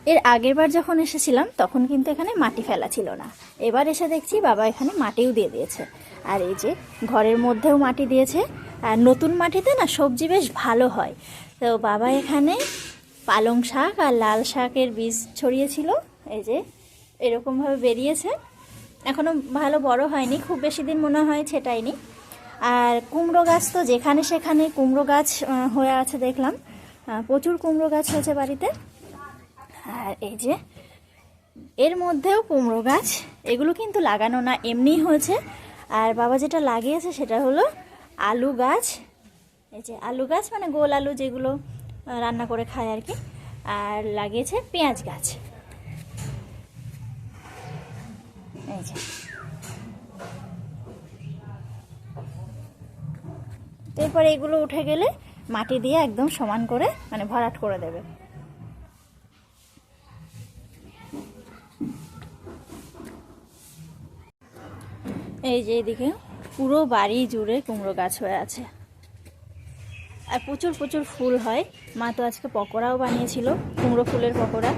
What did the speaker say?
এর আগের বার যখন এসেছিলাম তখন কিন্তু এখানে মাটি ফেলা ছিল না, এবার এসে দেখছি বাবা এখানে মাটিও দিয়ে দিয়েছে। আর এই যে ঘরের মধ্যেও মাটি দিয়েছে। আর নতুন মাটিতে না সবজি বেশ ভালো হয়। তো বাবা এখানে পালং শাক আর লাল শাকের বীজ ছড়িয়েছিল, এই যে এরকমভাবে বেরিয়েছে। এখনও ভালো বড় হয়নি, খুব বেশি দিন মনে হয় ছেটায়নি। আর কুমড়ো গাছ তো যেখানে সেখানে কুমড়ো গাছ হয়ে আছে দেখলাম, প্রচুর কুমড়ো গাছ হয়েছে বাড়িতে। আর এই যে এর মধ্যেও কুমড়ো গাছ, এগুলো কিন্তু লাগানো না, এমনিই হয়েছে। আর বাবা যেটা লাগিয়েছে সেটা হলো আলু গাছ। এই যে আলু গাছ মানে গোল আলু যেগুলো রান্না করে খায় আর কি। আর লাগিয়েছে পেঁয়াজ গাছ। এই যে এরপরে এগুলো উঠে গেলে মাটি দিয়ে একদম সমান করে মানে ভরাট করে দেবে। এই যে এদিকে পুরো বাড়ি জুড়ে কুমড়ো গাছ হয়ে আছে, আর প্রচুর প্রচুর ফুল হয়। মা তো আজকে পকোড়াও বানিয়েছিল, কুমড়ো ফুলের পকোড়া।